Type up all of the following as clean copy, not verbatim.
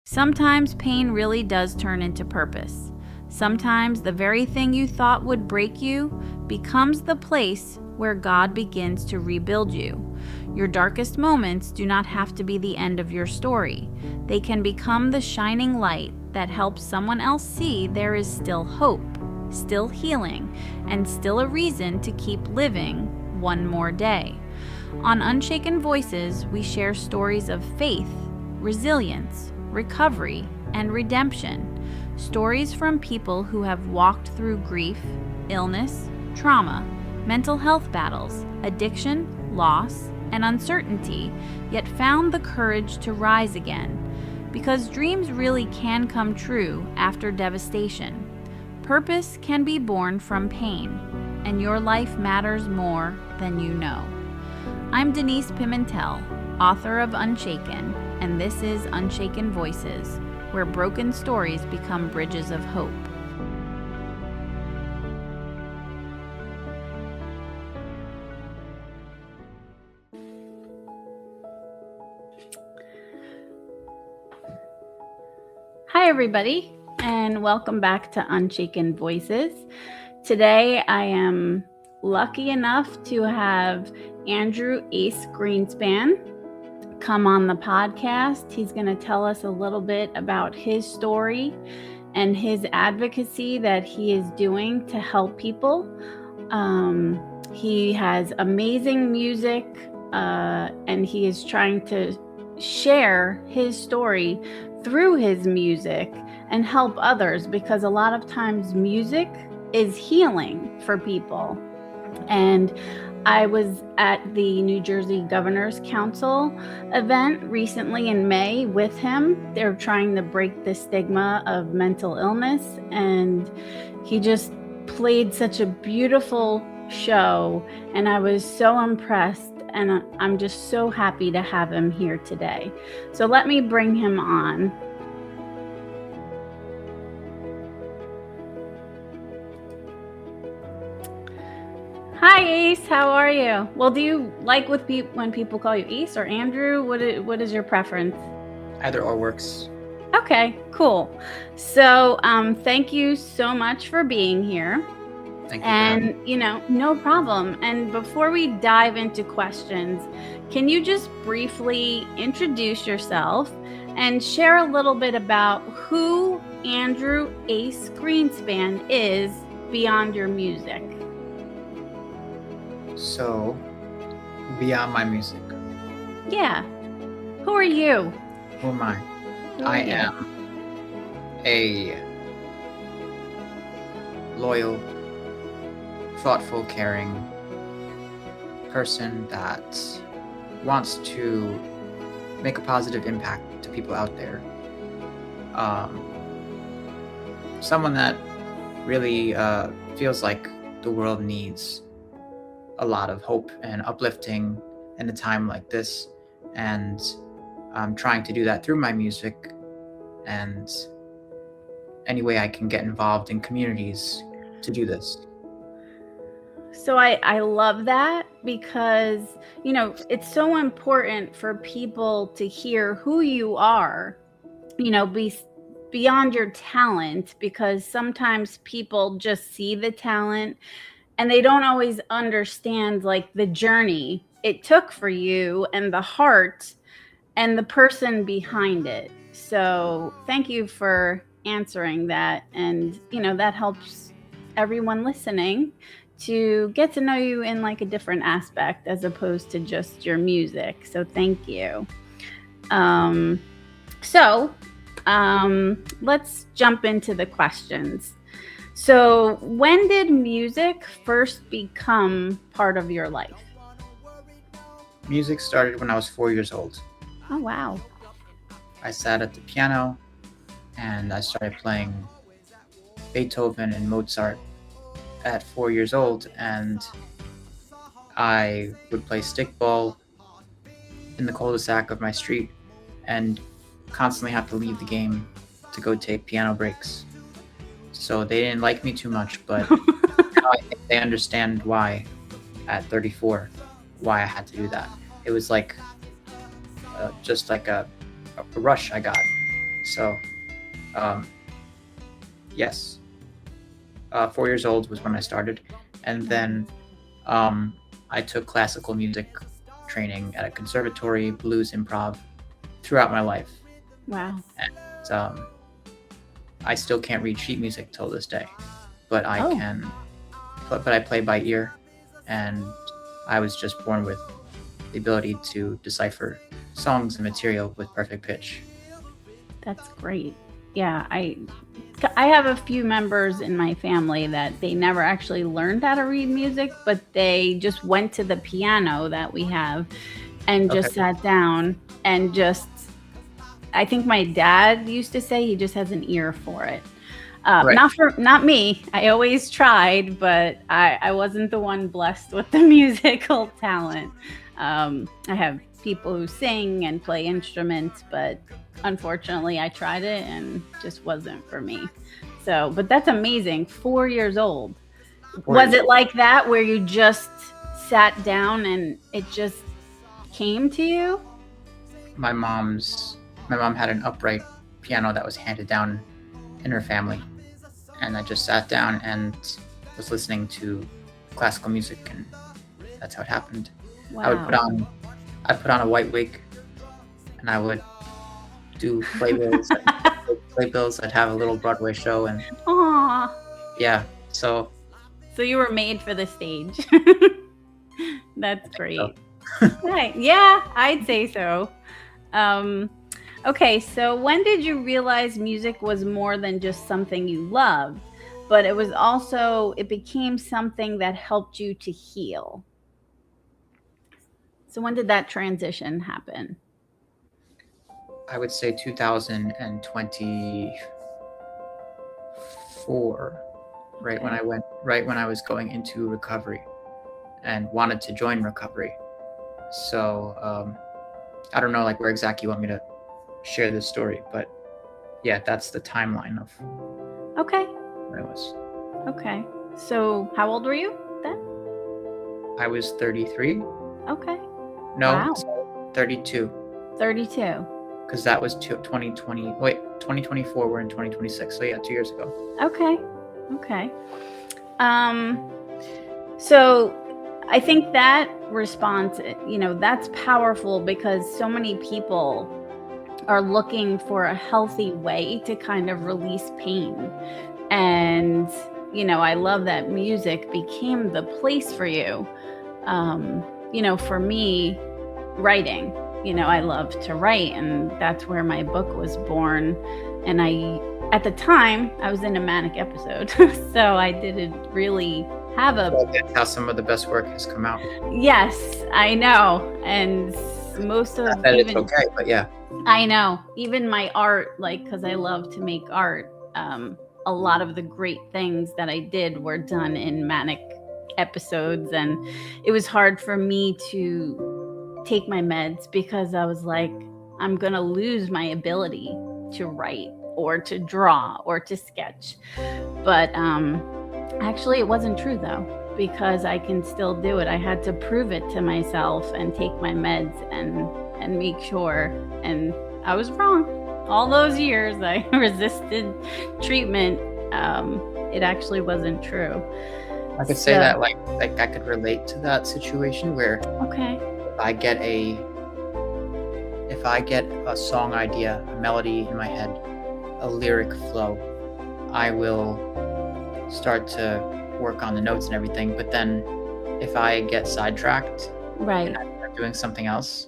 Sometimes pain really does turn into purpose. Sometimes the very thing you thought would break you becomes the place where God begins to rebuild you. Your darkest moments do not have to be the end of your story. They can become the shining light that helps someone else see there is still hope, still healing, and still a reason to keep living one more day. On Unshaken Voices, we share stories of faith, resilience, recovery, and redemption. Stories from people who have walked through grief, illness, trauma, mental health battles, addiction, loss, and uncertainty, yet found the courage to rise again. Because dreams really can come true after devastation. Purpose can be born from pain, and your life matters more than you know. I'm Denise Pimentel, author of Unshaken, and this is Unshaken Voices, where broken stories become bridges of hope. Hi, everybody, and welcome back to Unshaken Voices. Today, I am lucky enough to have Andrew Ace Greenspan come on the podcast. He's going to tell us a little bit about his story and his advocacy that he is doing to help people. He has amazing music, and he is trying to share his story through his music and help others, because a lot of times music is healing for people. And I was at the New Jersey Governor's Council event recently in May with him. They're trying to break the stigma of mental illness, and he just played such a beautiful show, and I was so impressed, and I'm just so happy to have him here today. So let me bring him on. Hi, Ace. How are you? Well, do you like when people call you Ace or Andrew? What is your preference? Either or works. Okay, cool. So, thank you so much for being here. Thank you. And, no problem. And before we dive into questions, can you just briefly introduce yourself and share a little bit about who Andrew Ace Greenspan is beyond your music? So, beyond my music. Yeah. Who are you? Who am I? Who I are you? am a loyal, thoughtful, caring person that wants to make a positive impact to people out there. Someone that really feels like the world needs a lot of hope and uplifting in a time like this, and I'm trying to do that through my music and any way I can get involved in communities to do this. So I love that, because, it's so important for people to hear who you are, beyond your talent, because sometimes people just see the talent and they don't always understand like the journey it took for you and the heart and the person behind it. So thank you for answering that. And, that helps everyone listening to get to know you in like a different aspect as opposed to just your music. So thank you. Let's jump into the questions. So when did music first become part of your life? Music started when I was 4 years old. Oh, wow. I sat at the piano and I started playing Beethoven and Mozart at 4 years old, and I would play stickball in the cul-de-sac of my street and constantly have to leave the game to go take piano breaks. So they didn't like me too much, but now I think they understand why at 34, why I had to do that. It was like just like a rush I got So, um, yes, 4 years old was when I started, and then I took classical music training at a conservatory, blues improv, throughout my life. Wow. And I still can't read sheet music till this day, but I Oh. can. But I play by ear, and I was just born with the ability to decipher songs and material with perfect pitch. That's great. Yeah, I have a few members in my family that they never actually learned how to read music, but they just went to the piano that we have and just Okay. sat down and just, I think my dad used to say he just has an ear for it. Right. Not me. I always tried, but I wasn't the one blessed with the musical talent. I have people who sing and play instruments, but unfortunately I tried it and just wasn't for me. So, but that's amazing. 4 years old. 4 Was years it old. like that where you just sat down and it just came to you? My mom had an upright piano that was handed down in her family, and I just sat down and was listening to classical music, and that's how it happened. I would Wow. put on a white wig, and I would do playbills. I'd have a little Broadway show, and Aw. yeah, so So you were made for the stage. That's so. great. Right. Yeah, I'd say so. Um, okay, so when did you realize music was more than just something you loved, but it became something that helped you to heal? So when did that transition happen? I would say 2024, right when Okay. right when I was going into recovery and wanted to join recovery. So I don't know like where exactly you want me to share this story, but yeah, that's the timeline of Okay. where I was. Okay. So how old were you then? I was 33. Okay. No, Wow. sorry, 32, 32. because that was 2020. Wait, 2024. We're in 2026. So yeah, 2 years ago. Okay. Okay. Um, so I think that response, that's powerful because so many people are looking for a healthy way to kind of release pain. And, I love that music became the place for you. For me, writing, I love to write, and that's where my book was born. And at the time, I was in a manic episode, so I didn't really have a. So that's how some of the best work has come out. Yes, I know. And most of Not that it's even, okay, but yeah. I know, even my art, like, because I love to make art, a lot of the great things that I did were done in manic episodes. And it was hard for me to take my meds because I was like, I'm going to lose my ability to write or to draw or to sketch. But actually, it wasn't true, though, because I can still do it. I had to prove it to myself and take my meds and make sure. And I was wrong. All those years I resisted treatment. It actually wasn't true. I could say that like I could relate to that situation where Okay. if I get a song idea, a melody in my head, a lyric flow, I will start to work on the notes and everything. But then if I get sidetracked Right. and I start doing something else,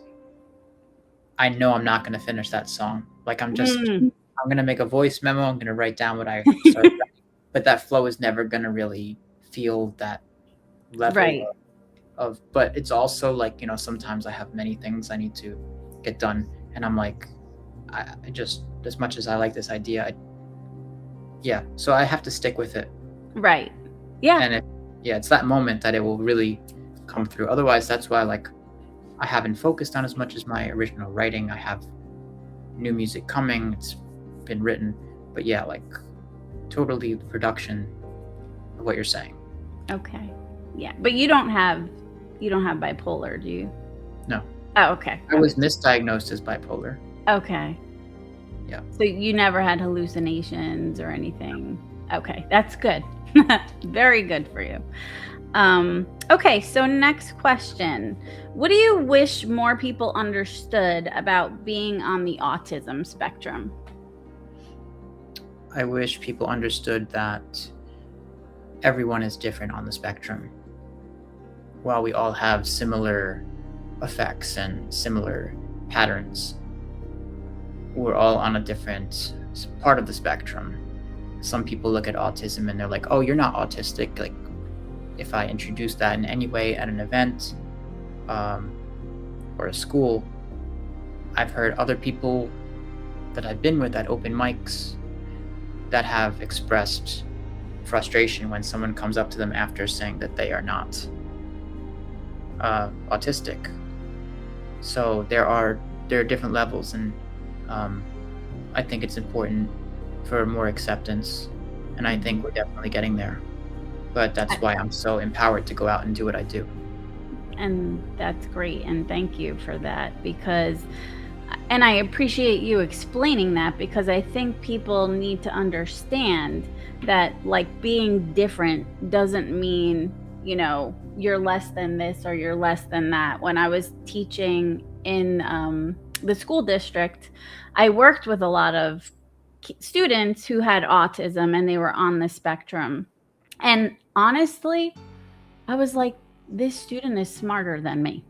I know I'm not going to finish that song. Like I'm going to make a voice memo. I'm going to write down what I started writing, but that flow is never going to really feel that level Right. of, but it's also like, sometimes I have many things I need to get done. And I'm like, I just, as much as I like this idea, so I have to stick with it. Right. Yeah. And it's that moment that it will really come through. Otherwise, that's why like I haven't focused on as much as my original writing. I have new music coming. It's been written, but yeah, like totally the production of what you're saying. Okay. Yeah. But you don't have bipolar, do you? No. Oh, okay. I was misdiagnosed as bipolar. Okay. Yeah. So you never had hallucinations or anything? Okay, that's good. Very good for you. Okay, so next question. What do you wish more people understood about being on the autism spectrum? I wish people understood that everyone is different on the spectrum. While we all have similar effects and similar patterns, we're all on a different part of the spectrum. Some people look at autism and they're like, oh, you're not autistic. Like, if I introduce that in any way at an event or a school, I've heard other people that I've been with at open mics that have expressed frustration when someone comes up to them after saying that they are not autistic. So there are different levels, and I think it's important for more acceptance, and I think we're definitely getting there. But that's why I'm so empowered to go out and do what I do. And that's great, and thank you for that, because and I appreciate you explaining that, because I think people need to understand that, like, being different doesn't mean, you're less than this or you're less than that. When I was teaching in the school district, I worked with a lot of students who had autism and they were on the spectrum. And honestly, I was like, this student is smarter than me.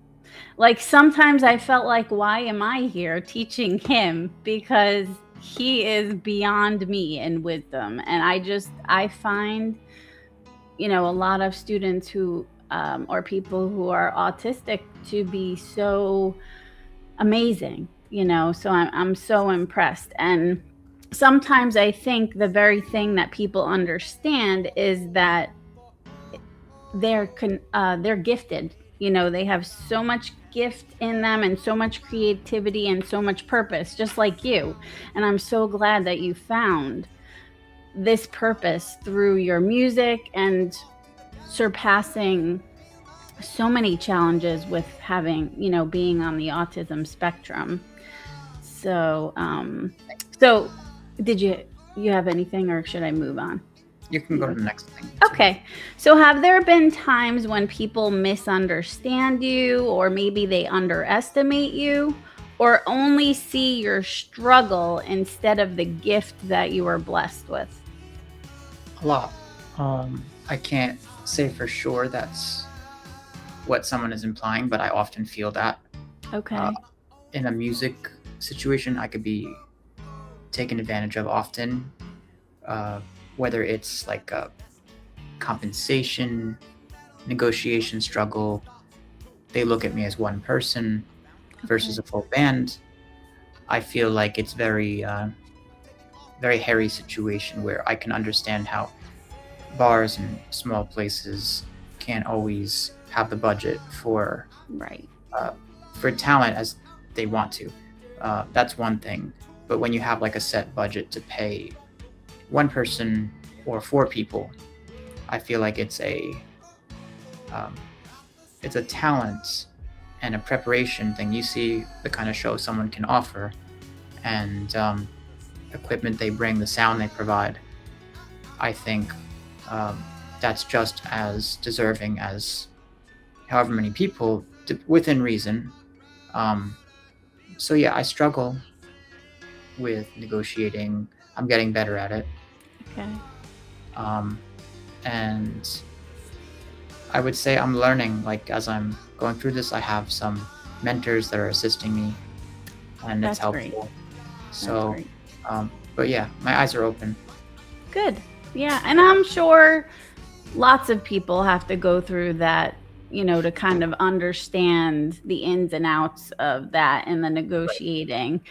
Like, sometimes I felt like, why am I here teaching him? Because he is beyond me in wisdom. And I find, a lot of students who, or people who are autistic to be so amazing, so I'm so impressed. And sometimes I think the very thing that people understand is that they're gifted. They have so much gift in them and so much creativity and so much purpose, just like you. And I'm so glad that you found this purpose through your music and surpassing so many challenges with having, being on the autism spectrum. So, so did you have anything, or should I move on? You can go to the next thing. Okay. So have there been times when people misunderstand you, or maybe they underestimate you, or only see your struggle instead of the gift that you were blessed with? A lot. I can't say for sure that's what someone is implying, but I often feel that. Okay. In a music situation, I could be taken advantage of often, whether it's like a compensation, negotiation struggle. They look at me as one person versus a full band. I feel like it's very hairy situation where I can understand how bars and small places can't always have the budget for Right. for talent as they want to. That's one thing. But when you have like a set budget to pay one person or 4 people, I feel like it's a talent and a preparation thing. You see the kind of show someone can offer, and equipment they bring, the sound they provide. I think that's just as deserving as however many people within reason. So yeah, I struggle with negotiating. I'm getting better at it. Okay. And I would say I'm learning, like, as I'm going through this, I have some mentors that are assisting me, and it's That's helpful. great. So, That's great. but yeah, my eyes are open. Good. Yeah. And I'm sure lots of people have to go through that, to kind of understand the ins and outs of that and the negotiating.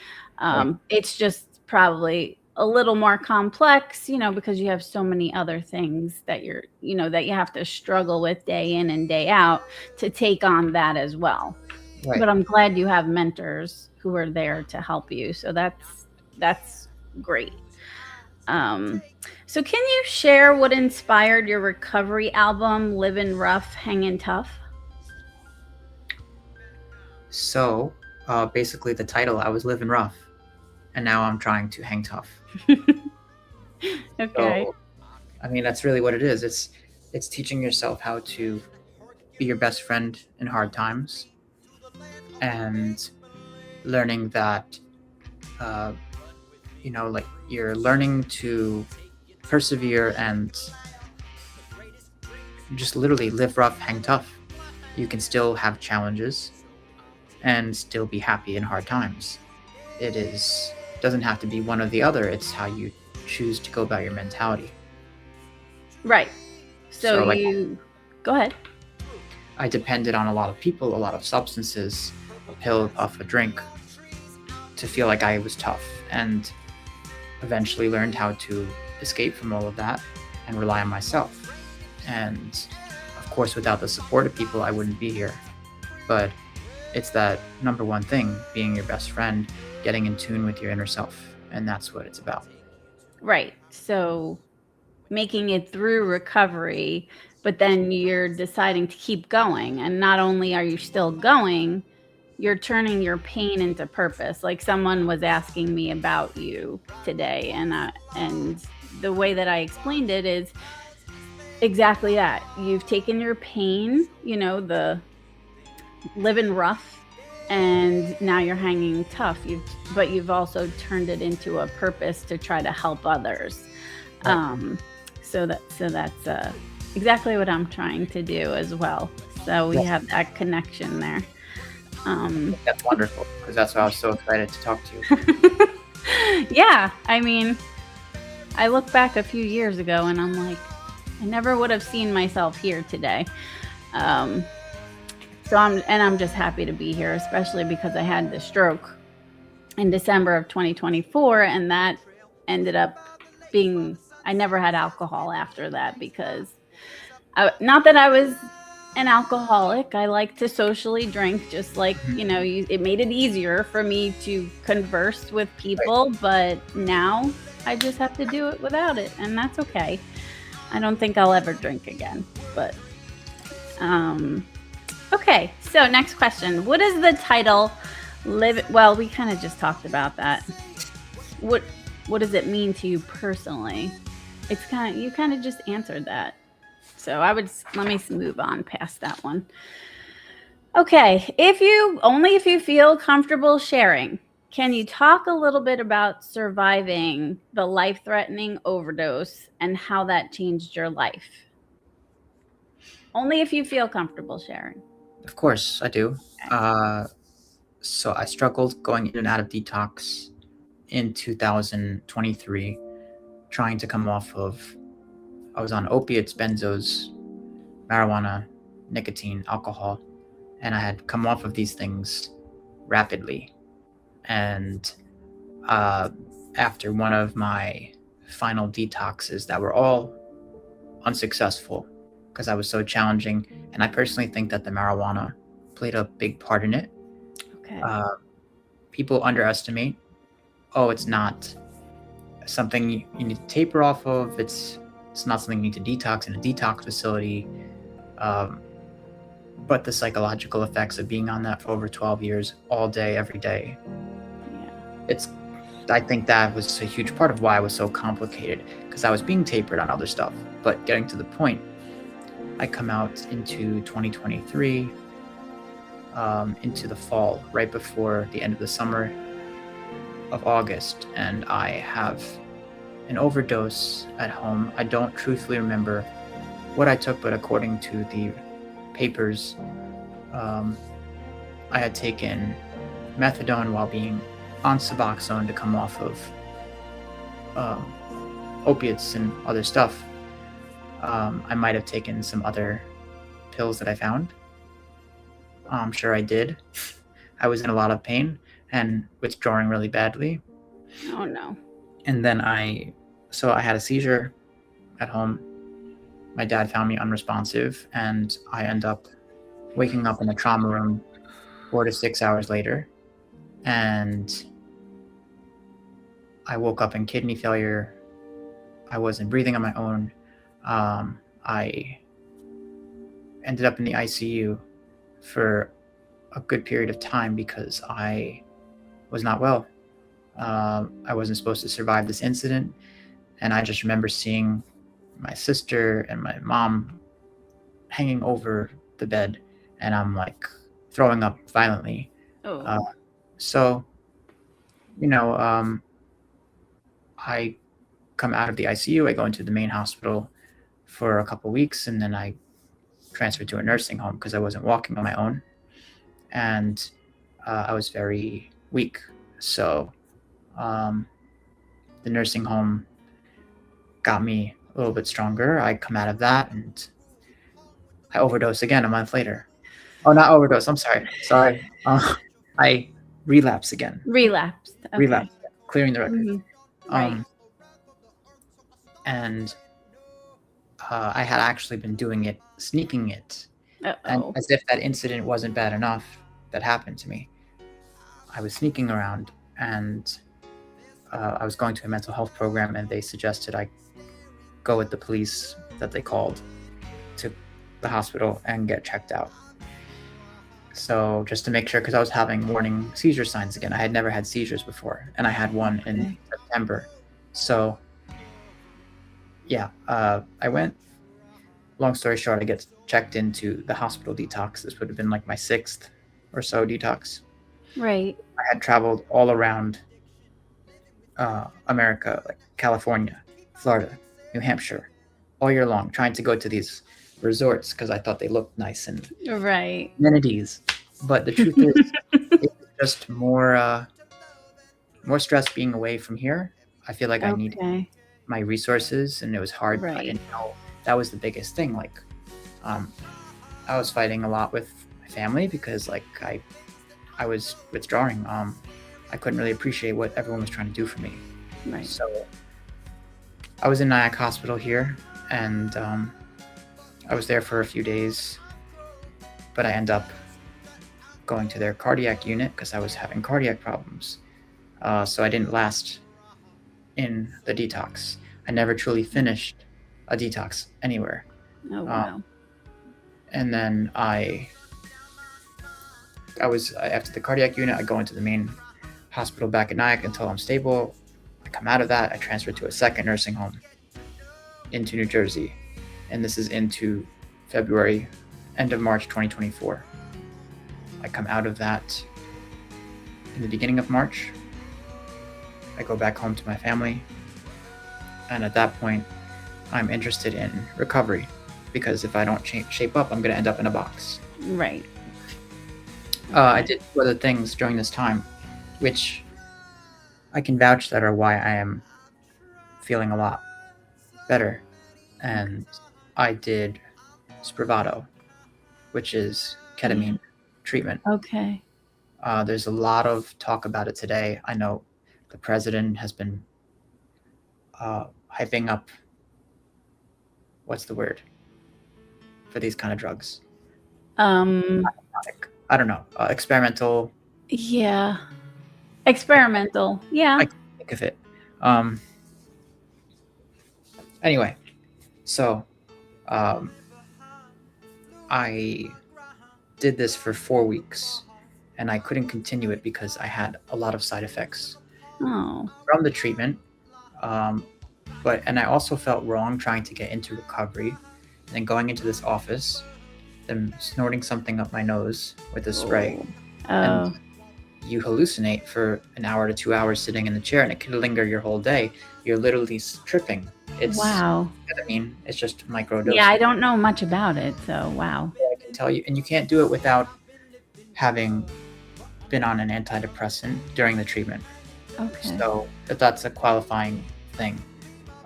It's just probably a little more complex, because you have so many other things that that you have to struggle with day in and day out to take on that as well. Right. But I'm glad you have mentors who are there to help you. So that's great. So can you share what inspired your recovery album, Livin' Rough, Hangin' Tough? So, basically the title, I was living rough, and now I'm trying to hang tough. Okay. So, I mean, that's really what it is. It's teaching yourself how to be your best friend in hard times, and learning that, uh, like you're learning to persevere and just literally live rough, hang tough. You can still have challenges and still be happy in hard times. Doesn't have to be one or the other. It's how you choose to go about your mentality. Right. So Like, you go ahead. I depended on a lot of people, a lot of substances, a pill, a puff, a drink, to feel like I was tough, and eventually learned how to escape from all of that and rely on myself. And of course, without the support of people, I wouldn't be here. But it's that number one thing, being your best friend, getting in tune with your inner self. And that's what it's about. Right. So making it through recovery, but then you're deciding to keep going. And not only are you still going, you're turning your pain into purpose. Like someone was asking me about you today, and the way that I explained it is exactly that. You've taken your pain, the living rough, and now you're hanging tough. But you've also turned it into a purpose to try to help others. Right. So that's exactly what I'm trying to do as well. So we have that connection there. That's wonderful, because that's why I was so excited to talk to you. Yeah, I mean, I look back a few years ago and I'm like, I never would have seen myself here today. So I'm just happy to be here, especially because I had the stroke in December of 2024, and that ended up being, I never had alcohol after that, because not that I was an alcoholic. I like to socially drink, just like, it made it easier for me to converse with people, but now I just have to do it without it, and that's okay. I don't think I'll ever drink again, but okay. So next question. What is the title well, we kind of just talked about that. What does it mean to you personally? You kind of just answered that. So let me move on past that one. Okay. If you feel comfortable sharing, can you talk a little bit about surviving the life-threatening overdose and how that changed your life? Only if you feel comfortable sharing. Of course, I do. Okay. So I struggled going in and out of detox in 2023, trying to come off of, I was on opiates, benzos, marijuana, nicotine, alcohol, and I had come off of these things rapidly. And after one of my final detoxes that were all unsuccessful because I was so challenging, and I personally think that the marijuana played a big part in it. Okay. People underestimate, it's not something you need to taper off of. It's not something you need to detox in a detox facility. But the psychological effects of being on that for over 12 years, all day, every day, I think that was a huge part of why I was so complicated, because I was being tapered on other stuff. But getting to the point, I come out into 2023, into the fall, right before the end of the summer of August, and I have an overdose at home. I don't truthfully remember what I took, but according to the papers, I had taken methadone while being on Suboxone to come off of opiates and other stuff. I might have taken some other pills that I found. I'm sure I did. I was in a lot of pain and withdrawing really badly. Oh no. And then I had a seizure at home. My dad found me unresponsive, and I end up waking up in a trauma room 4 to 6 hours later. And I woke up in kidney failure. I wasn't breathing on my own. I ended up in the ICU for a good period of time because I was not well. I wasn't supposed to survive this incident. And I just remember seeing my sister and my mom hanging over the bed, and I'm like throwing up violently. Uh, Oh. so, you know, I come out of the ICU, I go into the main hospital for a couple weeks, and then I transferred to a nursing home because I wasn't walking on my own. And I was very weak. So um, the nursing home got me a little bit stronger. I come out of that and I overdose again a month later. Oh, not overdose. I'm sorry. Sorry. I relapse again. Relapsed. Okay. Relapse. Clearing the record. Right. And I had actually been doing it, sneaking it, and Uh-oh. as if that incident wasn't bad enough that happened to me. I was sneaking around, and I was going to a mental health program, and they suggested I go with the police that they called to the hospital and get checked out. So just to make sure, because I was having warning seizure signs again. I had never had seizures before, and I had one in September. So yeah, I went. Long story short, I get checked into the hospital detox. This would have been like my 6th or so detox. Right. I had traveled all around America, like California, Florida, New Hampshire, all year long, trying to go to these resorts because I thought they looked nice and Right. amenities. But the truth is, it's just more stress being away from here. I feel like I need my resources, and it was hard. Right. I didn't know that was the biggest thing. Like, I was fighting a lot with my family because, like, I was withdrawing. I couldn't really appreciate what everyone was trying to do for me. Right. So I was in Nyack Hospital here, and I was there for a few days, but I end up going to their cardiac unit because I was having cardiac problems. So I didn't last in the detox. I never truly finished a detox anywhere. Oh, wow. And then I was after the cardiac unit, I go into the main hospital back at Nyack until I'm stable. I come out of that, I transfer to a second nursing home into New Jersey, and this is into February, end of March 2024. I come out of that in the beginning of March. I go back home to my family, and at that point, I'm interested in recovery, because if I don't shape up, I'm going to end up in a box. Right. I did 2 other things during this time, which I can vouch that are why I am feeling a lot better. And I did Spravato, which is ketamine treatment. Okay. There's a lot of talk about it today. I know the president has been hyping up, what's the word for these kind of drugs? I don't know. Experimental. Yeah. Experimental. Yeah. I can think of it. Anyway, so I did this for 4 weeks, and I couldn't continue it because I had a lot of side effects from the treatment. And I also felt wrong trying to get into recovery, and then going into this office, them snorting something up my nose with a spray. And you hallucinate for an hour to 2 hours sitting in the chair, and it could linger your whole day. You're literally tripping. It's ketamine. It's just microdosing. Yeah, I don't know much about it, so wow. Yeah, I can tell you, and you can't do it without having been on an antidepressant during the treatment. Okay. So that's a qualifying thing.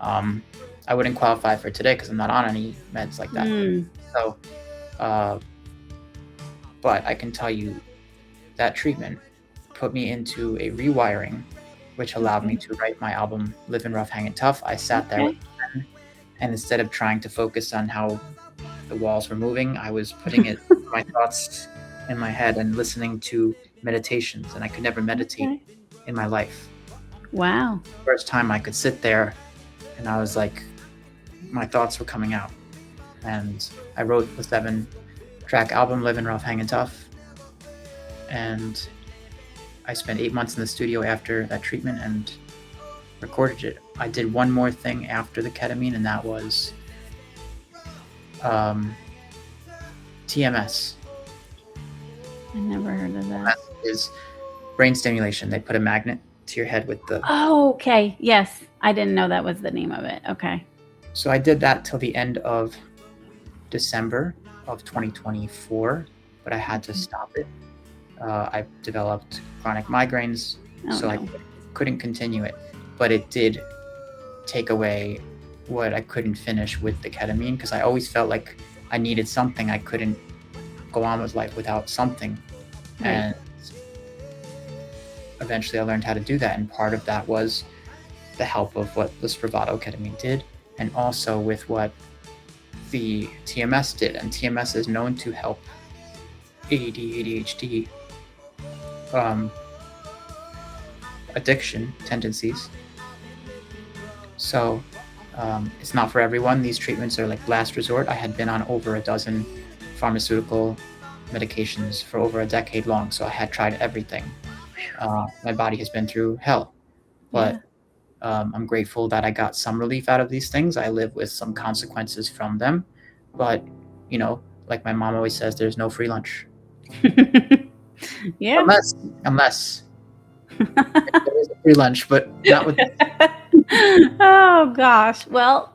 I wouldn't qualify for today because I'm not on any meds like that. So, but I can tell you that treatment put me into a rewiring, which allowed me to write my album Living Rough Hanging Tough. I sat there with a pen, and instead of trying to focus on how the walls were moving, I was putting my thoughts in my head and listening to meditations, and I could never meditate in my life. Wow. First time I could sit there, and I was like, my thoughts were coming out. And I wrote the 7-track album Living Rough Hanging Tough, and I spent 8 months in the studio after that treatment and recorded it. I did one more thing after the ketamine, and that was TMS. I never heard of that. Is brain stimulation. They put a magnet to your head with the... Oh, okay. Yes. I didn't know that was the name of it. Okay. So I did that till the end of December of 2024, but I had to stop it. I developed chronic migraines, I couldn't continue it. But it did take away what I couldn't finish with the ketamine, because I always felt like I needed something. I couldn't go on with life without something. Right. And eventually I learned how to do that, and part of that was the help of what the Spravato ketamine did, and also with what the TMS did. And TMS is known to help ADD, ADHD, addiction tendencies. So it's not for everyone. These treatments are like last resort. I had been on over a dozen pharmaceutical medications for over a decade long, so I had tried everything. My body has been through hell, but I'm grateful that I got some relief out of these things. I live with some consequences from them, but like my mom always says, there's no free lunch. Yeah. Unless there is a free lunch, but not with... Oh gosh. Well,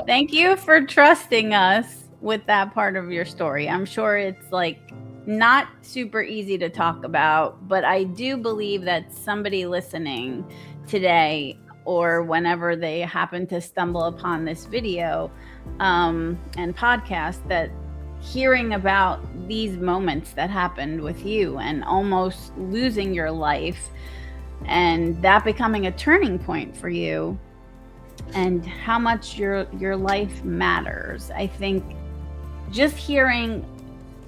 thank you for trusting us with that part of your story. I'm sure it's like not super easy to talk about, but I do believe that somebody listening today or whenever they happen to stumble upon this video and podcast, that hearing about these moments that happened with you and almost losing your life, and that becoming a turning point for you, and how much your life matters. I think just hearing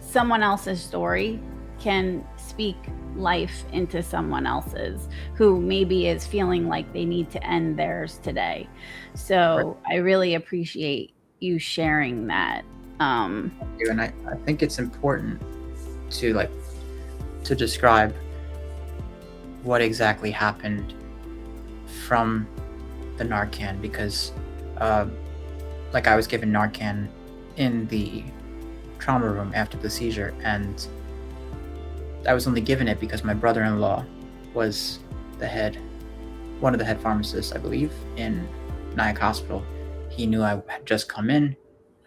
someone else's story can speak life into someone else's who maybe is feeling like they need to end theirs today. So I really appreciate you sharing that. And I think it's important to describe what exactly happened from the Narcan, because I was given Narcan in the trauma room after the seizure, and I was only given it because my brother-in-law was one of the head pharmacists, I believe, in Nyack Hospital. He knew I had just come in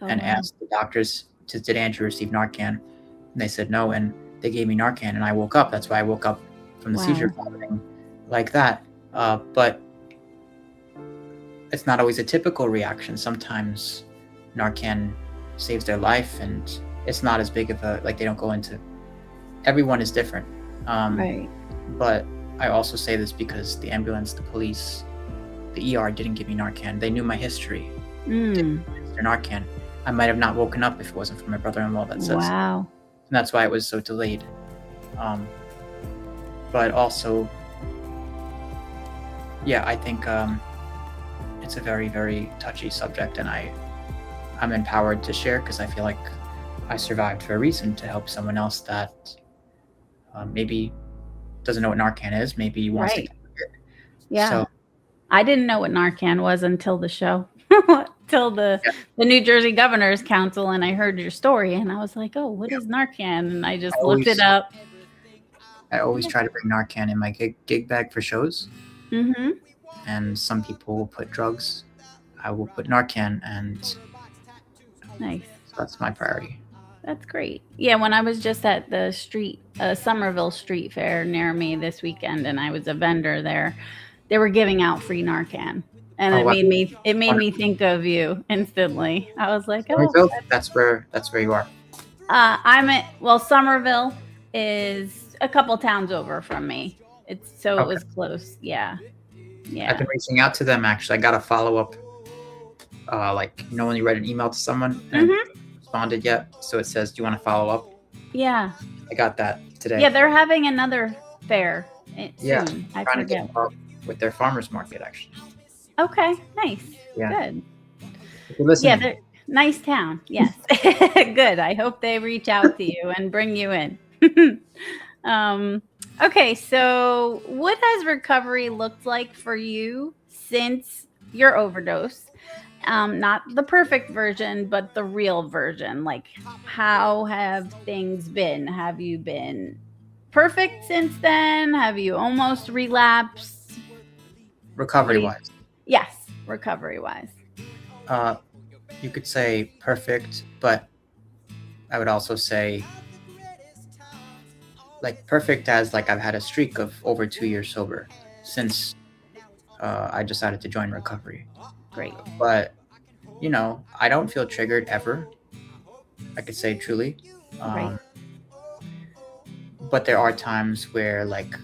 and asked the doctors, did Andrew receive Narcan? And they said no, and they gave me Narcan, and I woke up. That's why I woke up from the seizure vomiting like that. But it's not always a typical reaction. Sometimes Narcan saves their life, and it's not as big of they don't go into... Everyone is different. But I also say this because the ambulance, the police, the ER didn't give me Narcan. They knew my history. Didn't administer Narcan. I might have not woken up if it wasn't for my brother-in-law that says so. And that's why it was so delayed. But also, I think it's a very, very touchy subject, and I'm empowered to share because I feel like I survived for a reason, to help someone else that maybe doesn't know what Narcan is, maybe wants to get it. Yeah. So, I didn't know what Narcan was until the show, till the New Jersey Governor's Council, and I heard your story, and I was like, oh, what is Narcan? And I just looked it up. I always try to bring Narcan in my gig bag for shows. Mm-hmm. And some people will put drugs. I will put Narcan, and nice. So that's my priority. That's great. Yeah, when I was just at the Somerville Street Fair near me this weekend, and I was a vendor there, they were giving out free Narcan, and it made me think of you instantly. I was like, oh, that's where you are. I'm at Somerville is a couple towns over from me. It was close. Yeah. I've been reaching out to them, actually. I got a follow-up, when you write an email to someone and responded yet, so it says, do you want to follow up? Yeah. I got that today. Yeah, they're having another fair soon. I forget. To get involved with their farmers market, actually. Okay, nice. Yeah. Good. If you're listening. Yeah, they're nice town. Yes. Good. I hope they reach out to you and bring you in. Okay, so what has recovery looked like for you since your overdose? Not the perfect version, but the real version. Like, how have things been? Have you been perfect since then? Have you almost relapsed? What Recovery do you? wise, Yes, recovery wise. uh, you could say perfect, but I would also say like perfect as like I've had a streak of over 2 years sober since I decided to join recovery. Great. But I don't feel triggered ever. I could say truly. Right. Um, but there are times where like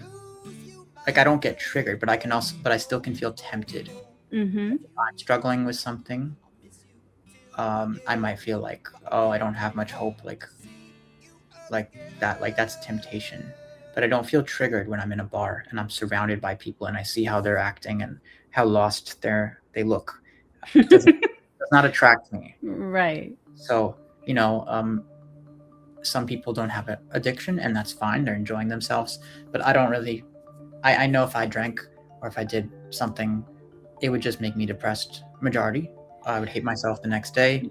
I don't get triggered, but I still can feel tempted. Mm-hmm. If I'm struggling with something, I might feel like, oh, I don't have much hope, like that, like that's temptation. But I don't feel triggered when I'm in a bar and I'm surrounded by people and I see how they're acting and how lost they look. It does not attract me. Right. So some people don't have an addiction and that's fine. They're enjoying themselves. But I don't really. I know if I drank or if I did something, it would just make me depressed. Majority. I would hate myself the next day.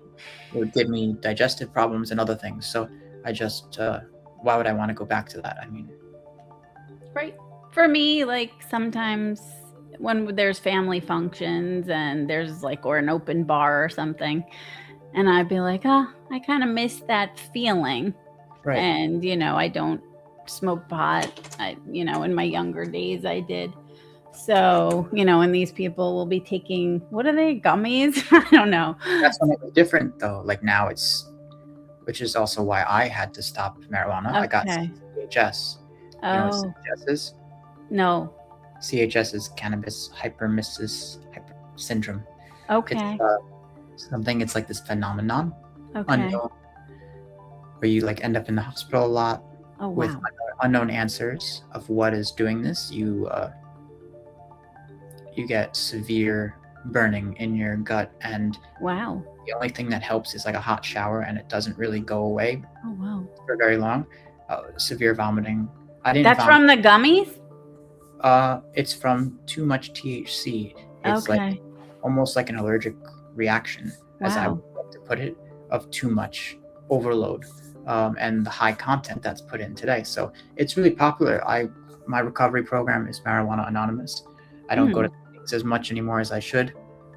It would give me digestive problems and other things. So I just, why would I want to go back to that? I mean, Right. For me, like sometimes when there's family functions and there's like, or an open bar or something, and I'd be like, oh, I kind of miss that feeling. right. And, I don't smoke pot. In my younger days, I did. So, and these people will be taking, what are they, gummies? I don't know. That's when it was different though. Like now which is also why I had to stop marijuana. I got Okay. CHS. You know what Oh, CHS is? no. CHS is cannabis hyperemesis syndrome. Okay. It's something. It's like this phenomenon, Okay. unknown, where you like end up in the hospital a lot Oh, with wow. unknown answers of what is doing this. You get severe burning in your gut, and Wow. the only thing that helps is like a hot shower, and it doesn't really go away Oh, wow. for very long. Severe vomiting. I didn't That's vomit. from the gummies? It's from too much THC. It's like Okay. almost like an allergic reaction, as I Wow. would like to put it, of too much overload, and the high content that's put in today. So it's really popular. My recovery program is Marijuana Anonymous. I don't go to meetings as much anymore as I should.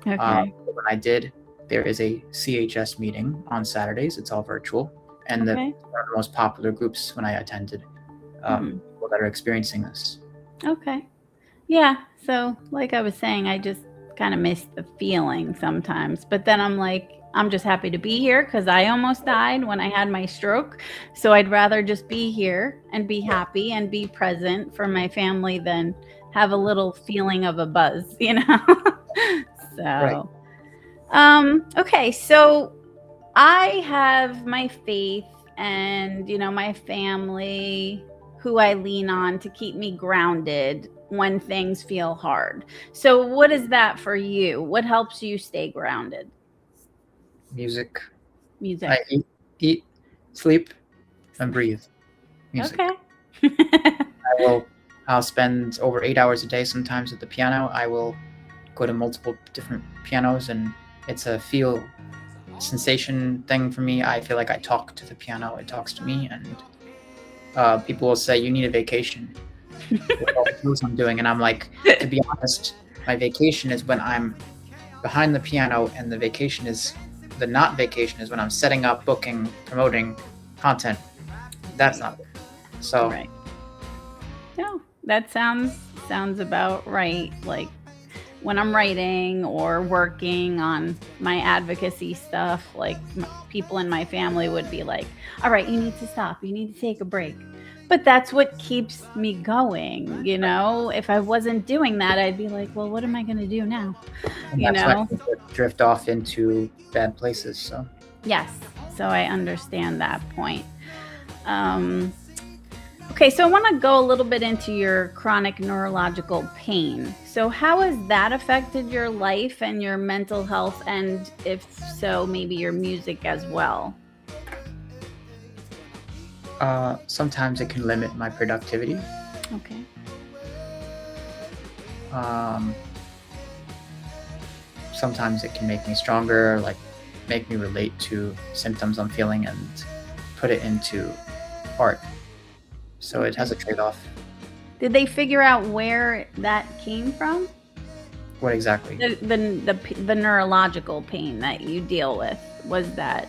Okay. But when I did, there is a CHS meeting on Saturdays. It's all virtual, and Okay. one of the most popular groups when I attended, people that are experiencing this. Okay. Yeah. So, like I was saying, I just kind of miss the feeling sometimes. But then I'm like, I'm just happy to be here because I almost died when I had my stroke. So I'd rather just be here and be happy and be present for my family than have a little feeling of a buzz, Right. So, okay. So I have my faith and, my family who I lean on to keep me grounded when things feel hard. So, what is that for you? What helps you stay grounded? Music. Music. I eat, sleep, and breathe. Music. Okay. I'll spend over 8 hours a day sometimes at the piano. I will go to multiple different pianos, and it's a feel sensation thing for me. I feel like I talk to the piano. It talks to me, and people will say, you need a vacation with all the moves I'm doing. And I'm like, to be honest, my vacation is when I'm behind the piano, and the not vacation is when I'm setting up, booking, promoting content. That's not it. So Right. No, that sounds about right. Like when I'm writing or working on my advocacy stuff, like people in my family would be like, "All right, you need to stop. You need to take a break." But that's what keeps me going, If I wasn't doing that, I'd be like, "Well, what am I going to do now?" and You that's when know? people drift off into bad places. So Yes. So I understand that point. Okay, so I want to go a little bit into your chronic neurological pain. So, how has that affected your life and your mental health? And if so, maybe your music as well? sometimes it can limit my productivity. Okay. Sometimes it can make me stronger, like make me relate to symptoms I'm feeling and put it into art. So it has a trade-off. Did they figure out where that came from? What exactly? The neurological pain that you deal with, was that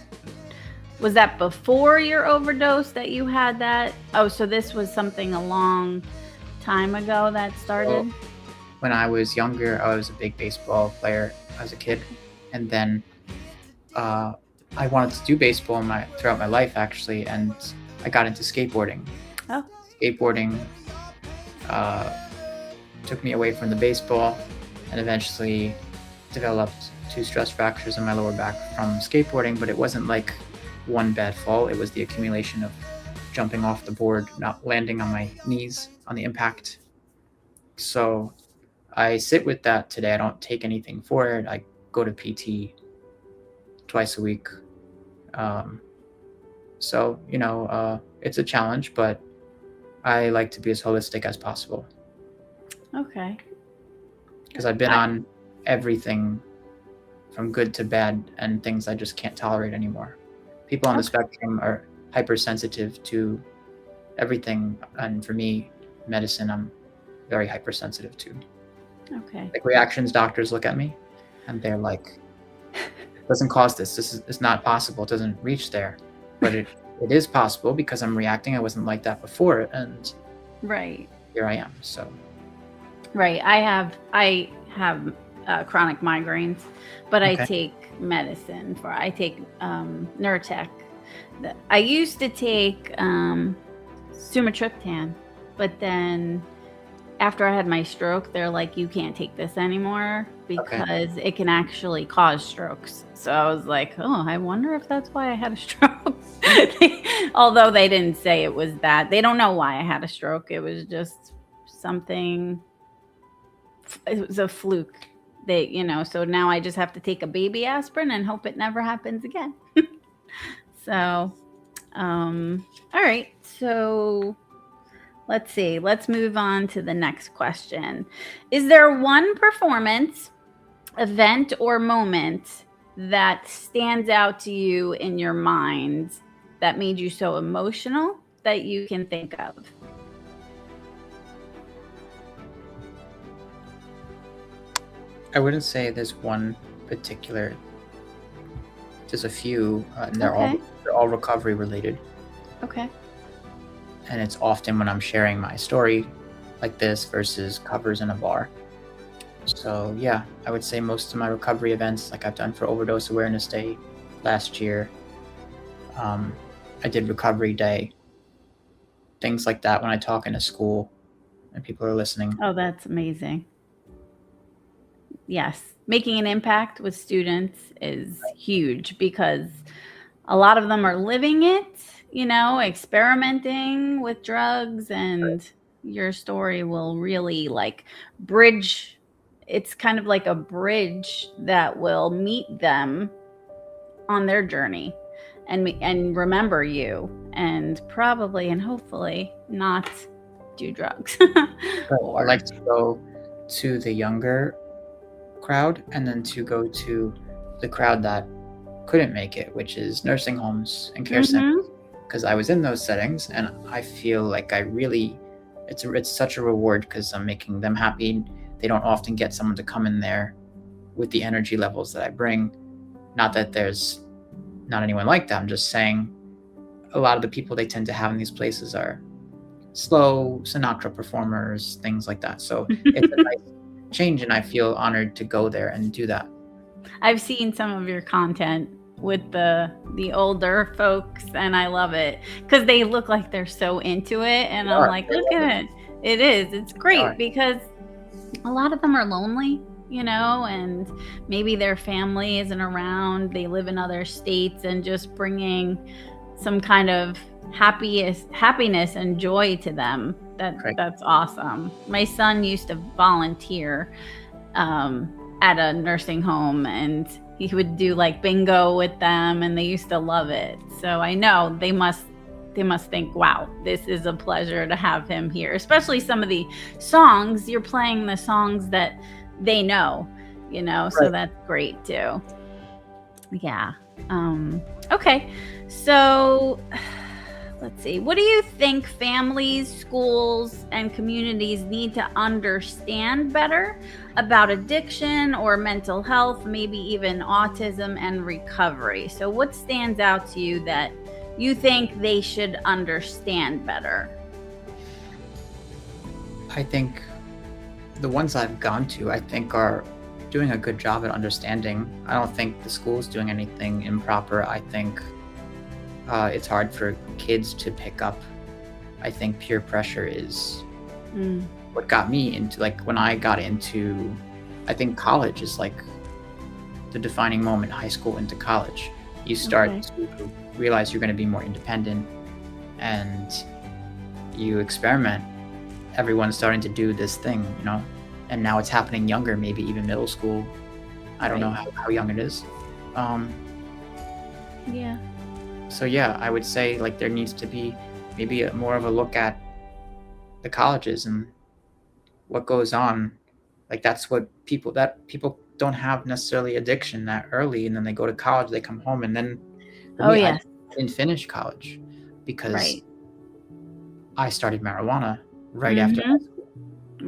before your overdose that you had that? Oh, so this was something a long time ago that started? Well, when I was younger, I was a big baseball player as a kid, and then I wanted to do baseball throughout my life actually, and I got into skateboarding. Oh. Skateboarding took me away from the baseball, and eventually developed 2 stress fractures in my lower back from skateboarding. But it wasn't like one bad fall; it was the accumulation of jumping off the board, not landing on my knees on the impact. So I sit with that today. I don't take anything for it. I go to PT twice a week. So, it's a challenge, but I like to be as holistic as possible Okay. because I've been on everything from good to bad and things I just can't tolerate anymore. People on the spectrum are hypersensitive to everything. And for me, medicine, I'm very hypersensitive to. Okay. Like reactions, doctors look at me and they're like, it doesn't cause this. It's not possible. It doesn't reach there. But it is possible because I'm reacting. I wasn't like that before. And Right. here I am. So. Right. I have chronic migraines, but I take medicine I take Nurtec. I used to take sumatriptan, but then after I had my stroke, they're like, you can't take this anymore because it can actually cause strokes. So I was like, oh, I wonder if that's why I had a stroke. Although they didn't say it was that. They don't know why I had a stroke. It was just something. It was a fluke. So now I just have to take a baby aspirin and hope it never happens again. So, all right. So let's see. Let's move on to the next question. Is there one performance, event, or moment that stands out to you in your mind that made you so emotional that you can think of? I wouldn't say there's one particular. There's a few, and they're all recovery related. Okay. And it's often when I'm sharing my story like this versus covers in a bar. So yeah, I would say most of my recovery events, like I've done for Overdose Awareness Day last year, I did Recovery Day, things like that when I talk in a school and people are listening. Oh, that's amazing. Yes. Making an impact with students is huge because a lot of them are living it, experimenting with drugs, and your story will really bridge. It's kind of like a bridge that will meet them on their journey and remember you and probably and hopefully not do drugs. I like to go to the younger crowd and then to go to the crowd that couldn't make it, which is nursing homes and care centers, because I was in those settings and I feel like it's such a reward because I'm making them happy. They don't often get someone to come in there with the energy levels that I bring. Not that there's not anyone like that. I'm just saying a lot of the people they tend to have in these places are slow Sinatra performers, things like that. So it's a nice change, and I feel honored to go there and do that. I've seen some of your content with the older folks, and I love it because they look like they're so into it, and I'm like, look at it. It's great because a lot of them are lonely, and maybe their family isn't around, they live in other states, and just bringing some kind of happiness and joy to them. That's awesome. My son used to volunteer at a nursing home, and he would do bingo with them, and they used to love it. So I know they must they must think, wow, this is a pleasure to have him here. Especially some of the songs, you're playing the songs that they know, so Right. that's great too. Yeah. Okay. So let's see. What do you think families, schools, and communities need to understand better about addiction or mental health, maybe even autism and recovery? So what stands out to you that you think they should understand better? I think the ones I've gone to, I think, are doing a good job at understanding. I don't think the school's doing anything improper. I think it's hard for kids to pick up. I think peer pressure is what got me into, like, when I got into, I think college is like the defining moment, high school into college. You start Okay. to realize you're going to be more independent and you experiment. Everyone's starting to do this thing, and now it's happening younger, maybe even middle school. I don't know Right. how young it is. Um, Yeah. so yeah, I would say like there needs to be maybe more of a look at the colleges and what goes on. Like that's what people don't have necessarily addiction that early, and then they go to college, they come home, and then for Oh, me, I yes. didn't finish college because Right. I started marijuana right after high Mm-hmm. school,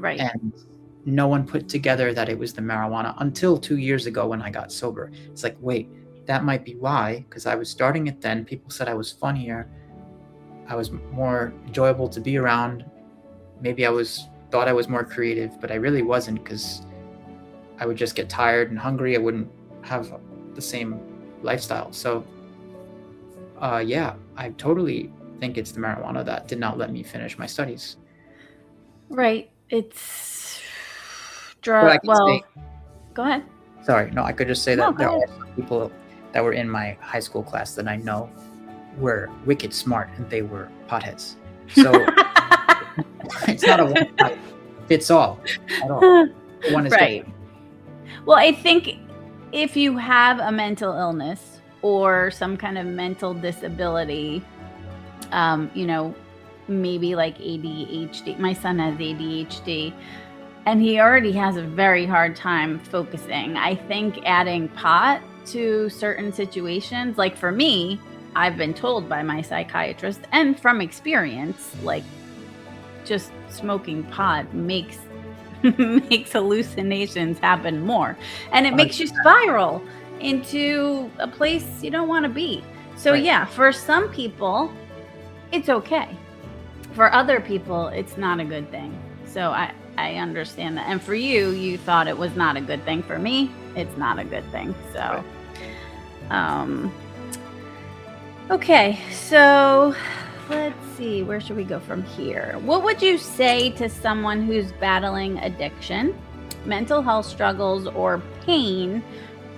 Right. and no one put together that it was the marijuana until 2 years ago when I got sober. It's like, wait, that might be why, because I was starting it then. People said I was funnier, I was more enjoyable to be around. Maybe thought I was more creative, but I really wasn't, because I would just get tired and hungry. I wouldn't have the same lifestyle. So, yeah, I totally think it's the marijuana that did not let me finish my studies. Right. It's But I drug. could say, Well, go ahead. sorry, no, I could just say No, that go there ahead. are some people that were in my high school class that I know were wicked smart and they were potheads. So it's not a one size fits all at all. One is Right. different. Well, I think if you have a mental illness or some kind of mental disability, um, you know, maybe like ADHD. My son has ADHD and he already has a very hard time focusing. I think adding pot to certain situations, like for me, I've been told by my psychiatrist and from experience, like just smoking pot makes makes hallucinations happen more, and it makes you 100%. spiral into a place you don't want to be. So Right. yeah, for some people it's okay. For other people it's not a good thing. So I understand that. And for you, you thought it was not a good thing. For me, it's not a good thing. So Right. um okay, so let's see, where should we go from here? What would you say to someone who's battling addiction, mental health struggles, or pain,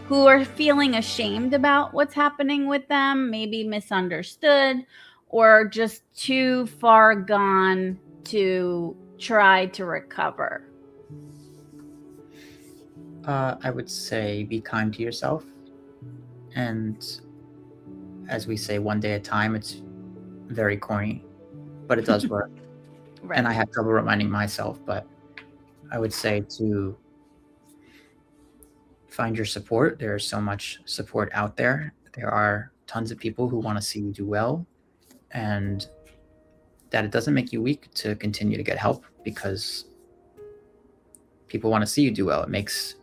who are feeling ashamed about what's happening with them, maybe misunderstood, or just too far gone to try to recover? I would say be kind to yourself. And as we say, one day at a time. It's very corny, but it does work. And I Right. have trouble reminding myself, but I would say to find your support. There is so much support out there. There are tons of people who want to see you do well, and that it doesn't make you weak to continue to get help because people want to see you do well. It makes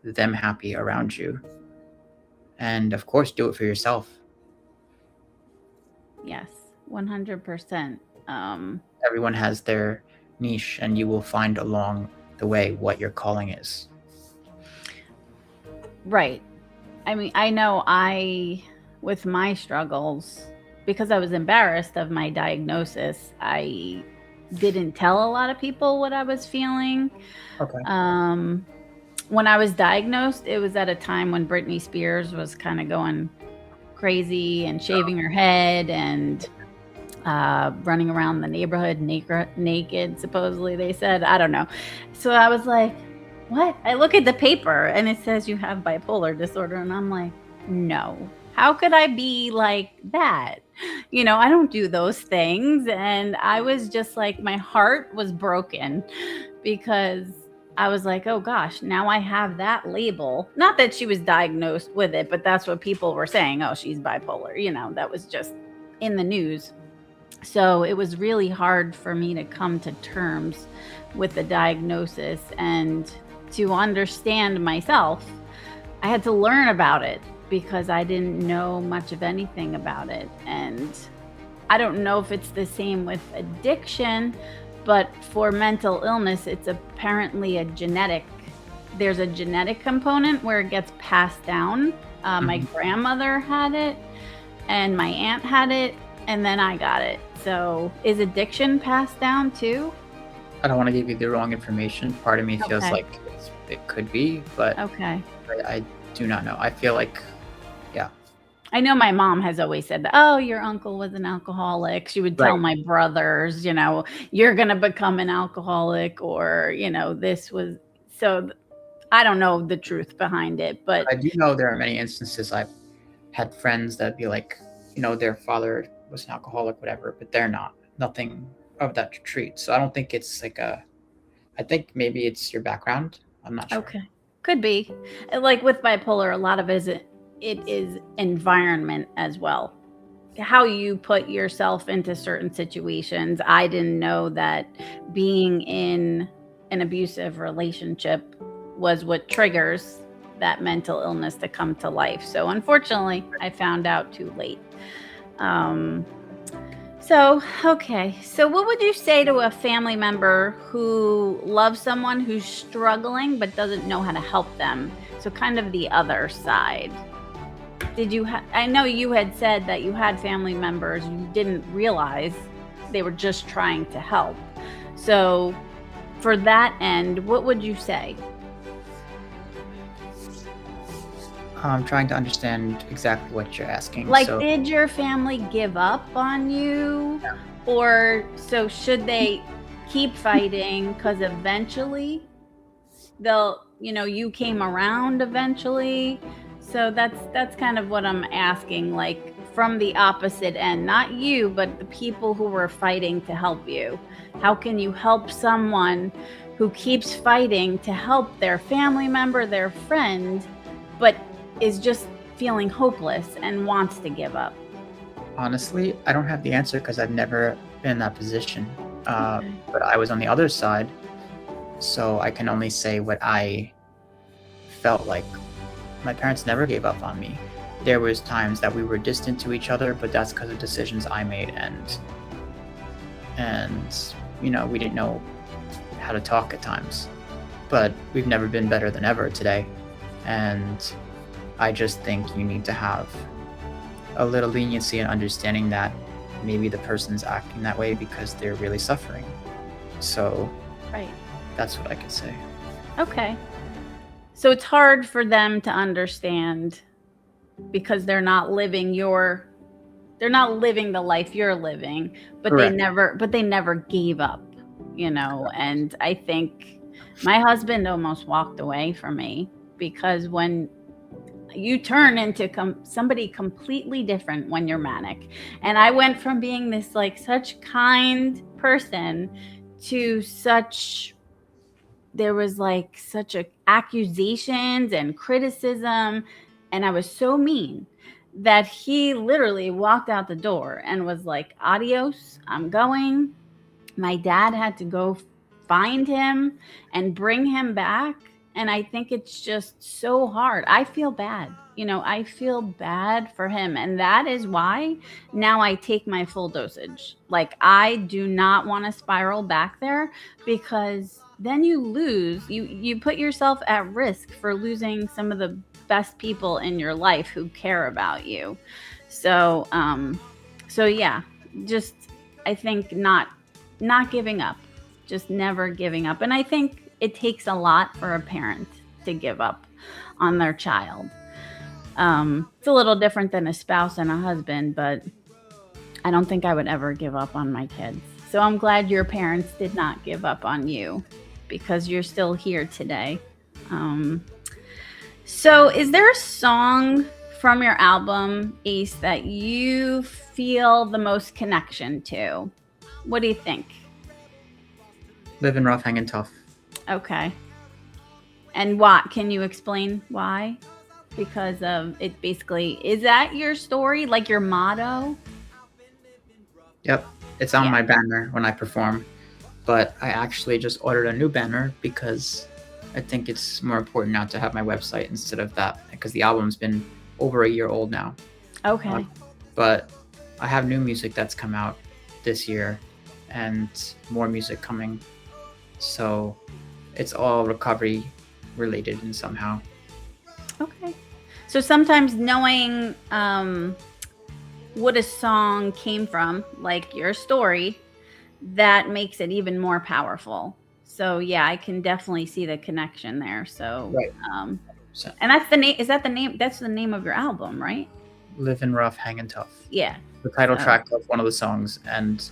them happy around you. And of course, do it for yourself. Yes, 100%. Everyone has their niche, and you will find along the way what your calling is. Right. I mean, I know with my struggles, because I was embarrassed of my diagnosis, I didn't tell a lot of people what I was feeling. Okay. When I was diagnosed, it was at a time when Britney Spears was kind of going crazy and shaving her head and running around the neighborhood naked, supposedly, they said. I don't know. So I was like, what? I look at the paper and it says you have bipolar disorder. And I'm like, no, How could I be like that? I don't do those things. And I was just like, my heart was broken because I was like, oh gosh, now I have that label. Not that she was diagnosed with it, but that's what people were saying. Oh, she's bipolar. That was just in the news. So it was really hard for me to come to terms with the diagnosis and to understand myself. I had to learn about it because I didn't know much of anything about it. And I don't know if it's the same with addiction, but for mental illness, it's apparently there's a genetic component where it gets passed down. My grandmother had it and my aunt had it, and then I got it. So is addiction passed down too? I don't want to give you the wrong information. Part of me feels Okay. like it could be, but Okay. I do not know. I feel like, yeah. I know my mom has always said that, oh, your uncle was an alcoholic. She would tell Right. my brothers, you're going to become an alcoholic, or, this was so. I don't know the truth behind it, but I do know there are many instances I've had friends that be like, their father was an alcoholic, whatever, but they're not. Nothing of that to treat. So I don't think it's like I think maybe it's your background. I'm not sure. okay. Could be. Like with bipolar, a lot of it is environment as well. How you put yourself into certain situations. I didn't know that being in an abusive relationship was what triggers that mental illness to come to life. So unfortunately, I found out too late. Okay. So what would you say to a family member who loves someone who's struggling but doesn't know how to help them? So kind of the other side. I know you had said that you had family members you didn't realize they were just trying to help. So for that end, what would you say? I'm trying to understand exactly what you're asking. Like, So did your family give up on you? yeah. Or so should they keep fighting because eventually you came around eventually? So that's kind of what I'm asking, like from the opposite end, not you, but the people who were fighting to help you. How can you help someone who keeps fighting to help their family member, their friend, but is just feeling hopeless and wants to give up? Honestly, I don't have the answer because I've never been in that position. Okay. But I was on the other side, so I can only say what I felt like. My parents never gave up on me. There was times that we were distant to each other, but that's because of decisions I made, and we didn't know how to talk at times. But we've never been better than ever today, and I just think you need to have a little leniency and understanding that maybe the person's acting that way because they're really suffering. So Right. that's what I could say. Okay. So it's hard for them to understand because they're not living the life you're living, but Correct. they never gave up, and I think my husband almost walked away from me because when you turn into somebody completely different when you're manic. And I went from being this like such kind person to there was like such accusations and criticism, and I was so mean that he literally walked out the door and was like, adios, I'm going. My dad had to go find him and bring him back. And I think it's just so hard. I feel bad. I feel bad for him. And that is why now I take my full dosage. Like, I do not want to spiral back there because then you put yourself at risk for losing some of the best people in your life who care about you. So, yeah, just, I think not giving up, just never giving up. And I think it takes a lot for a parent to give up on their child. It's a little different than a spouse and a husband, but I don't think I would ever give up on my kids. So I'm glad your parents did not give up on you because you're still here today. So is there a song from your album, Ace, that you feel the most connection to? What do you think? Living rough, hanging tough. Okay. And what? Can you explain why? Because of it basically, is that your story? Like your motto? Yep, it's on Yeah. my banner when I perform, but I actually just ordered a new banner because I think it's more important now to have my website instead of that, because the album's been over a year old now. Okay. But I have new music that's come out this year and more music coming. So it's all recovery related in somehow. Okay. So sometimes knowing what a song came from, like your story, that makes it even more powerful. So yeah, I can definitely see the connection there. So, Right. And that's the name. Is that the name? That's the name of your album, right? Living rough, hanging tough. Yeah. The title track of one of the songs and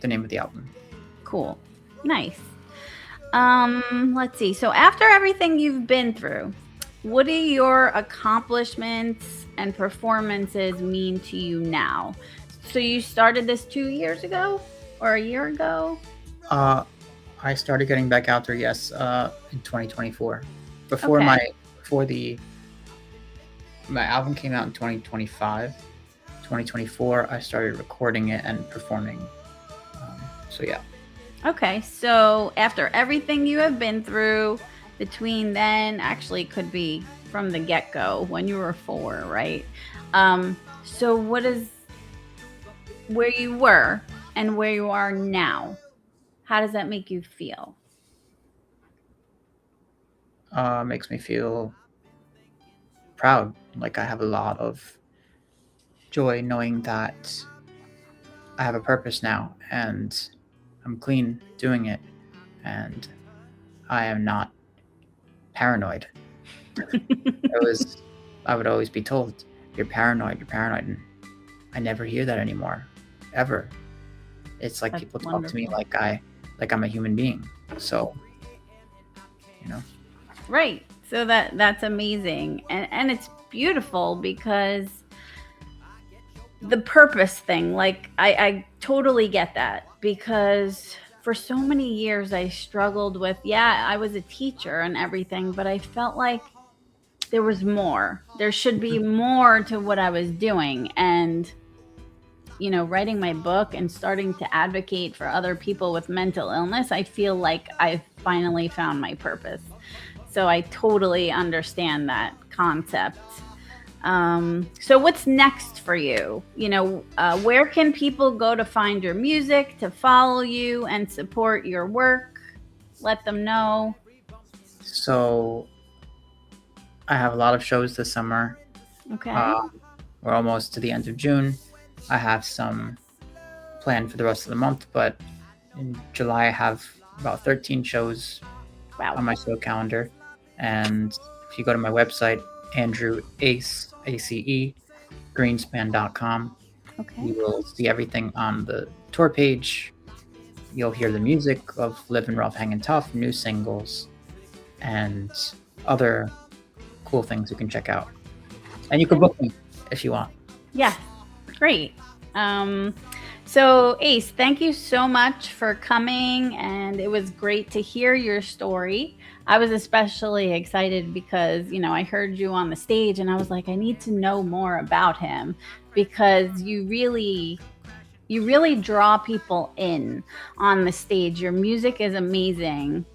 the name of the album. Cool. Nice. Let's see. So after everything you've been through, what do your accomplishments and performances mean to you now? So you started this 2 years ago or a year ago? I started getting back out there, yes, in 2024. Before Okay. my album came out in 2025. 2024, I started recording it and performing. So yeah. Okay, so after everything you have been through between then, actually it could be from the get-go when you were 4, right? So what is where you were and where you are now? How does that make you feel? Makes me feel proud. Like I have a lot of joy knowing that I have a purpose now and I'm clean doing it and I am not paranoid. I would always be told, you're paranoid, and I never hear that anymore, ever. It's like That's people talk wonderful. to me like I'm a human being. So, you know. Right. So that's amazing. And it's beautiful because the purpose thing, like I totally get that, because for so many years I struggled with, I was a teacher and everything, but I felt like there was more. There should be more to what I was doing. And writing my book and starting to advocate for other people with mental illness, I feel like I've finally found my purpose. So I totally understand that concept. So what's next for you? Where can people go to find your music, to follow you and support your work? Let them know. So I have a lot of shows this summer. Okay. We're almost to the end of June. I have some planned for the rest of the month, but in July I have about 13 shows on my show calendar. And if you go to my website, Andrew Ace, ACE, Greenspan.com, you will see everything on the tour page. You'll hear the music of Livin' Rough, Hangin' Tough, new singles, and other cool things you can check out. And you can book me if you want. Yeah, great. So Ace, thank you so much for coming, and it was great to hear your story. I was especially excited because, I heard you on the stage and I was like, I need to know more about him, because you really draw people in on the stage. Your music is amazing.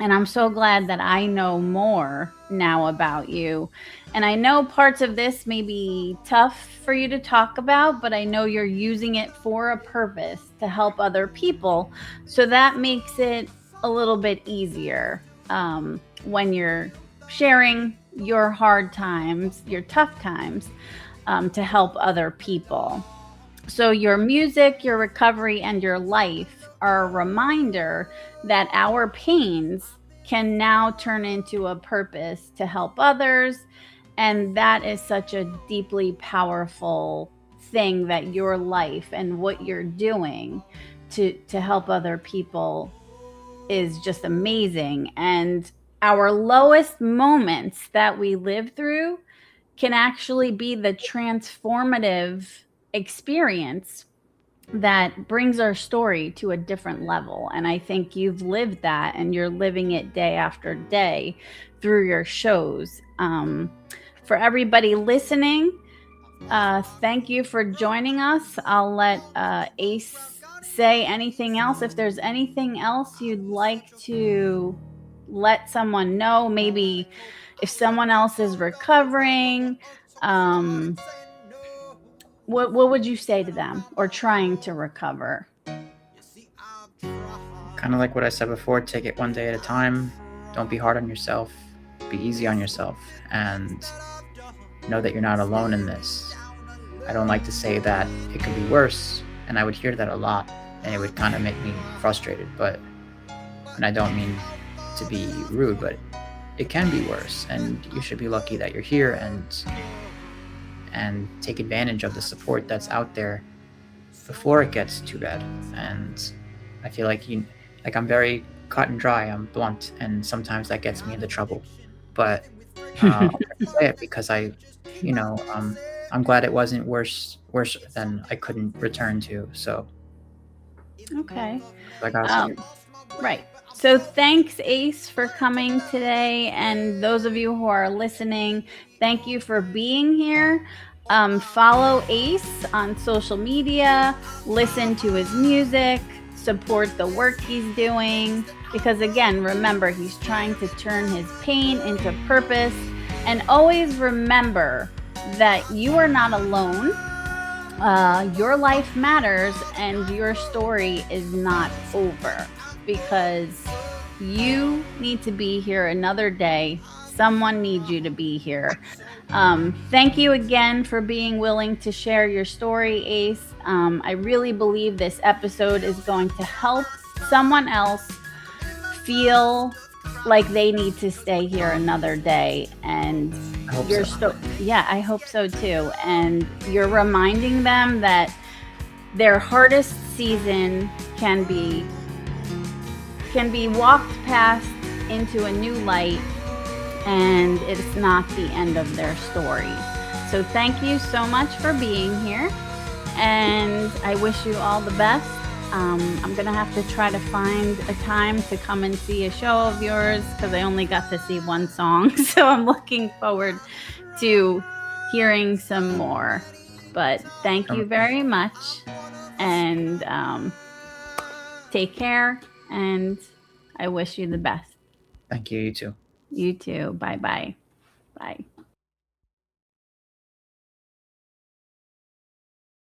And I'm so glad that I know more now about you. And I know parts of this may be tough for you to talk about, but I know you're using it for a purpose to help other people. So that makes it a little bit easier when you're sharing your hard times, your tough times, to help other people. So your music, your recovery, and your life are a reminder that our pains can now turn into a purpose to help others. And that is such a deeply powerful thing, that your life and what you're doing to help other people is just amazing. And our lowest moments that we live through can actually be the transformative experience that brings our story to a different level. And I think you've lived that, and you're living it day after day through your shows. For everybody listening, thank you for joining us. I'll let Ace say anything else. If there's anything else you'd like to let someone know, maybe if someone else is recovering, what would you say to them, or trying to recover? Kind of like what I said before, take it one day at a time. Don't be hard on yourself. Be easy on yourself, and know that you're not alone in this. I don't like to say that it could be worse, and I would hear that a lot, and it would kind of make me frustrated. And I don't mean to be rude, but it can be worse, and you should be lucky that you're here and take advantage of the support that's out there before it gets too bad. And I feel like I'm very cut and dry. I'm blunt, and sometimes that gets me into trouble. But I'll say it because I'm glad it wasn't worse than I couldn't return to. So Okay. I gotta say, Right. So thanks, Ace, for coming today. And those of you who are listening, thank you for being here. Follow Ace on social media, listen to his music, support the work he's doing. Because again, remember, he's trying to turn his pain into purpose. And always remember that you are not alone. Your life matters, and your story is not over, because you need to be here another day. Someone needs you to be here. Thank you again for being willing to share your story, Ace. I really believe this episode is going to help someone else feel like they need to stay here another day. And I hope so. Yeah, I hope so too. And you're reminding them that their hardest season can be walked past into a new light, and it's not the end of their story. So thank you so much for being here, and I wish you all the best. I'm gonna have to try to find a time to come and see a show of yours, because I only got to see one song. So I'm looking forward to hearing some more. But thank you very much, and take care, and I wish you the best. Thank you. You too. You too. Bye-bye. Bye.